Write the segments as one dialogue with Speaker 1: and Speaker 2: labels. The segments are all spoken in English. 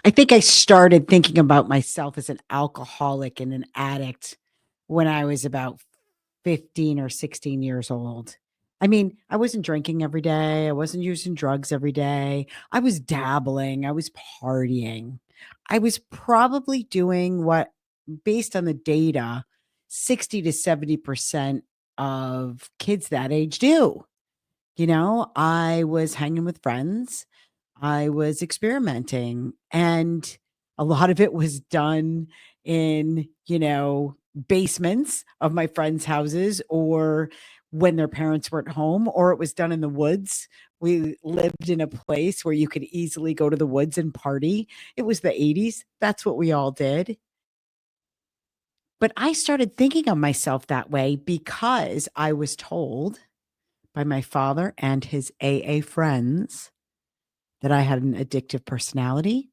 Speaker 1: I think I started thinking about myself as an alcoholic and an addict when I was about 15 or 16 years old. I mean, I wasn't drinking every day. I wasn't using drugs every day. I was dabbling. I was partying. I was probably doing what, based on the data, 60 to 70% of kids that age do. I was hanging with friends. I was experimenting, and a lot of it was done in, basements of my friends' houses, or when their parents weren't home, or it was done in the woods. We lived in a place where you could easily go to the woods and party. It was the 80s. That's what we all did. But I started thinking of myself that way because I was told by my father and his AA friends that I had an addictive personality,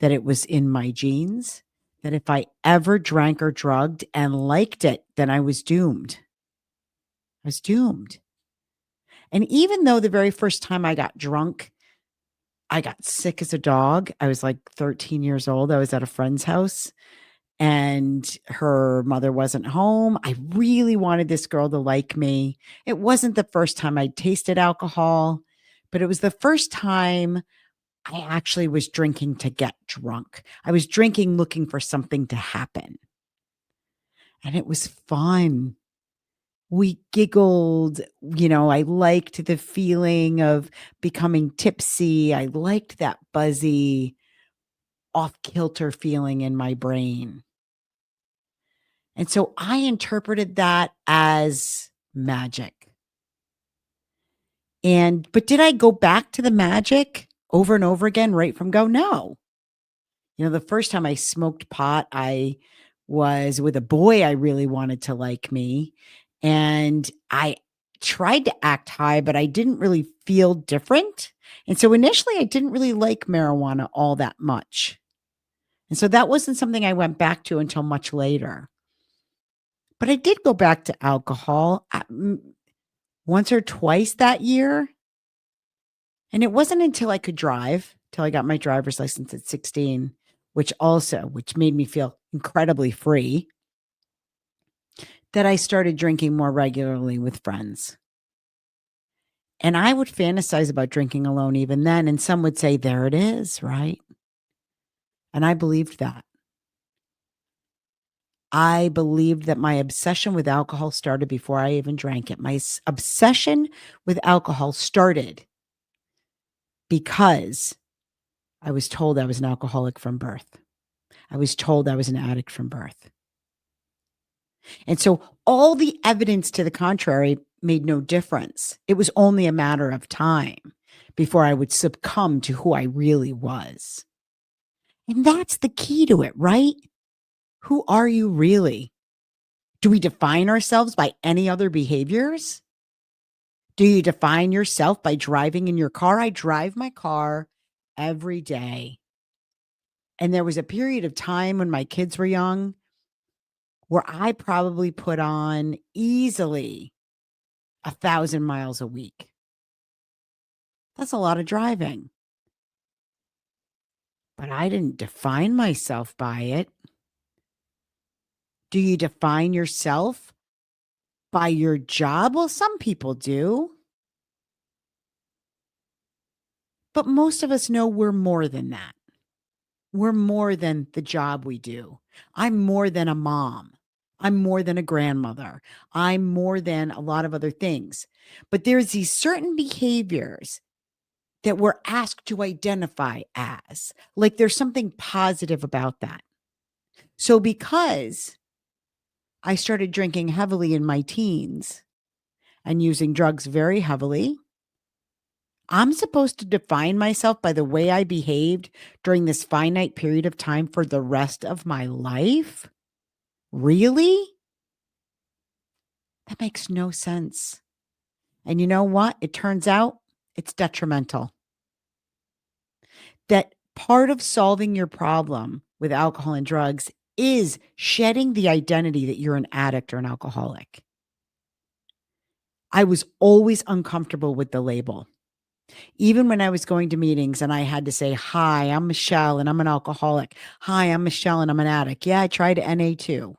Speaker 1: that it was in my genes, that if I ever drank or drugged and liked it, then I was doomed. I was doomed. And even though the very first time I got drunk, I got sick as a dog. I was like 13 years old. I was at a friend's house and her mother wasn't home. I really wanted this girl to like me. It wasn't the first time I'd tasted alcohol, but it was the first time I actually was drinking to get drunk. I was drinking looking for something to happen, and it was fun. We giggled, I liked the feeling of becoming tipsy. I liked that buzzy, off kilter feeling in my brain. And so I interpreted that as magic. But did I go back to the magic over and over again right from go? No. The first time I smoked pot, I was with a boy I really wanted to like me. And I tried to act high, but I didn't really feel different. And so initially, I didn't really like marijuana all that much. And so that wasn't something I went back to until much later. But I did go back to alcohol once or twice that year. And it wasn't until I could drive, till I got my driver's license at 16, which made me feel incredibly free, that I started drinking more regularly with friends. And I would fantasize about drinking alone even then, and some would say, "There it is," right? And I believed that. I believed that my obsession with alcohol started before I even drank it. My obsession with alcohol started because I was told I was an alcoholic from birth. I was told I was an addict from birth. And so all the evidence to the contrary made no difference. It was only a matter of time before I would succumb to who I really was. And that's the key to it, right? Who are you really? Do we define ourselves by any other behaviors? Do you define yourself by driving in your car? I drive my car every day. And there was a period of time when my kids were young where I probably put on easily 1,000 miles a week. That's a lot of driving. But I didn't define myself by it. Do you define yourself by your job? Well, some people do. But most of us know we're more than that. We're more than the job we do. I'm more than a mom. I'm more than a grandmother. I'm more than a lot of other things. But there's these certain behaviors that we're asked to identify as. Like there's something positive about that. So because I started drinking heavily in my teens and using drugs very heavily, I'm supposed to define myself by the way I behaved during this finite period of time for the rest of my life? Really? That makes no sense. And you know what? It turns out it's detrimental. That part of solving your problem with alcohol and drugs is shedding the identity that you're an addict or an alcoholic. I was always uncomfortable with the label. Even when I was going to meetings and I had to say, "Hi, I'm Michelle and I'm an alcoholic. Hi, I'm Michelle and I'm an addict." Yeah, I tried NA too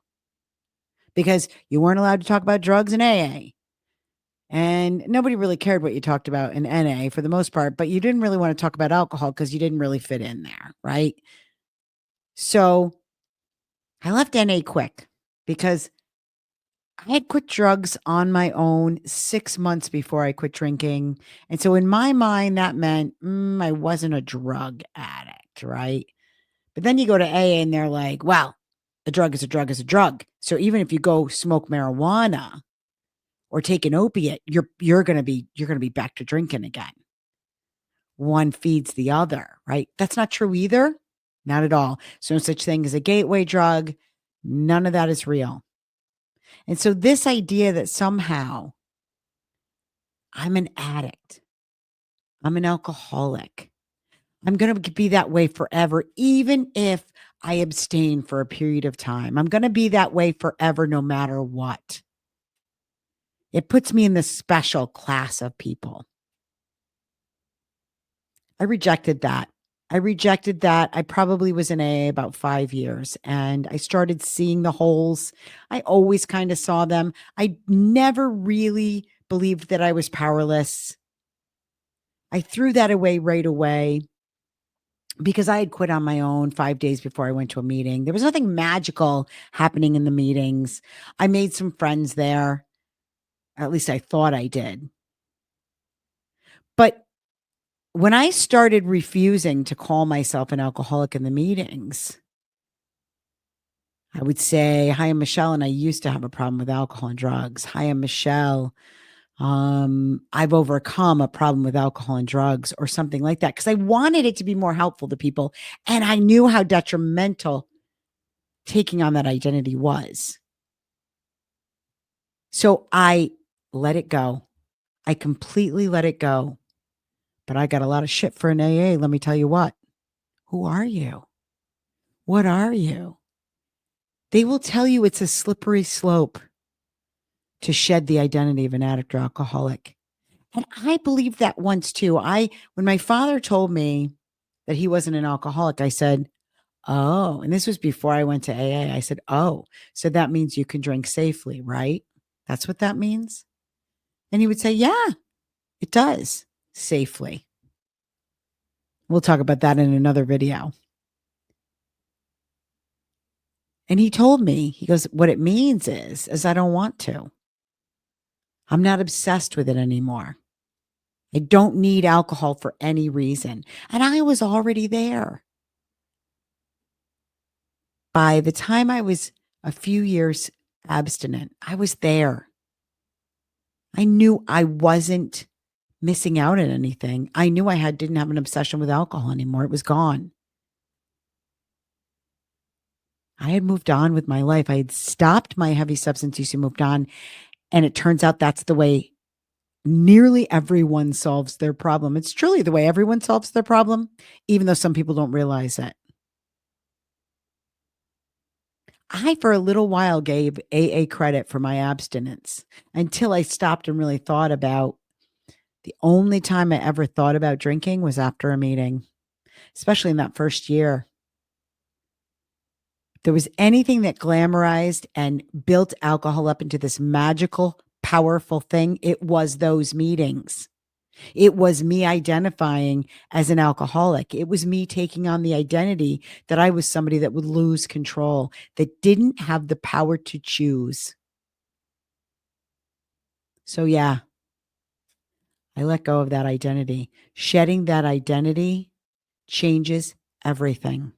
Speaker 1: because you weren't allowed to talk about drugs in AA. And nobody really cared what you talked about in NA for the most part, but you didn't really want to talk about alcohol because you didn't really fit in there, right? So I left NA quick because I had quit drugs on my own 6 months before I quit drinking. And so in my mind, that meant I wasn't a drug addict, right? But then you go to AA and they're like, well, a drug is a drug is a drug. So even if you go smoke marijuana or take an opiate, you're gonna be back to drinking again. One feeds the other, right? That's not true either. Not at all. So no such thing as a gateway drug. None of that is real. And so this idea that somehow I'm an addict, I'm an alcoholic, I'm going to be that way forever, even if I abstain for a period of time. I'm going to be that way forever, no matter what. It puts me in this special class of people. I rejected that. I rejected that. I probably was in AA about 5 years and I started seeing the holes. I always kind of saw them. I never really believed that I was powerless. I threw that away right away because I had quit on my own 5 days before I went to a meeting. There was nothing magical happening in the meetings. I made some friends there. At least I thought I did. But when I started refusing to call myself an alcoholic in the meetings, I would say, "Hi, I'm Michelle, and I used to have a problem with alcohol and drugs. Hi, I'm Michelle. I've overcome a problem with alcohol and drugs," or something like that, because I wanted it to be more helpful to people, and I knew how detrimental taking on that identity was. So I let it go. I completely let it go. But I got a lot of shit for an AA, let me tell you what. Who are you? What are you? They will tell you it's a slippery slope to shed the identity of an addict or alcoholic. And I believed that once too. When my father told me that he wasn't an alcoholic, I said, "Oh," and this was before I went to AA. I said, "Oh, so that means you can drink safely, right? That's what that means?" And he would say, "Yeah, it does, safely." We'll talk about that in another video. And he told me, he goes, "What it means is I don't want to. I'm not obsessed with it anymore. I don't need alcohol for any reason." And I was already there. By the time I was a few years abstinent, I was there. I knew I wasn't missing out on anything. I knew didn't have an obsession with alcohol anymore. It was gone. I had moved on with my life. I had stopped my heavy substance use and moved on. And it turns out that's the way nearly everyone solves their problem. It's truly the way everyone solves their problem, even though some people don't realize it. I, for a little while, gave AA credit for my abstinence until I stopped and really thought about the only time I ever thought about drinking was after a meeting, especially in that first year. If there was anything that glamorized and built alcohol up into this magical, powerful thing, it was those meetings. It was me identifying as an alcoholic. It was me taking on the identity that I was somebody that would lose control, that didn't have the power to choose. So, yeah, I let go of that identity. Shedding that identity changes everything.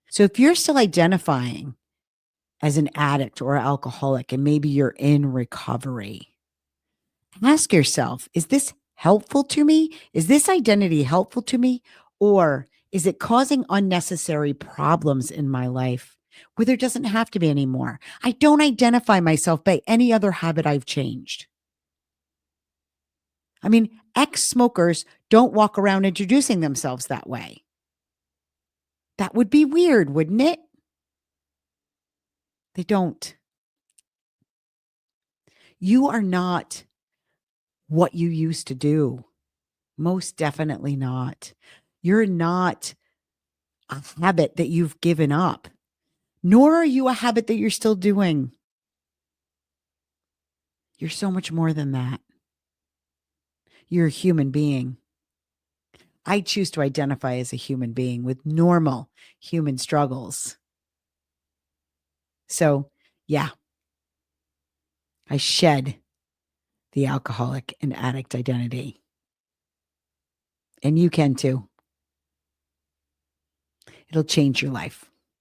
Speaker 1: So, if you're still identifying as an addict or alcoholic and maybe you're in recovery, ask yourself, is this helpful to me? Is this identity helpful to me? Or is it causing unnecessary problems in my life where there doesn't have to be anymore? I don't identify myself by any other habit I've changed. I mean, ex smokers don't walk around introducing themselves that way. That would be weird, wouldn't it? They don't. You are not what you used to do. Most definitely not. You're not a habit that you've given up, nor are you a habit that you're still doing. You're so much more than that. You're a human being. I choose to identify as a human being with normal human struggles. So, yeah, I shed the alcoholic and addict identity. And you can too. It'll change your life.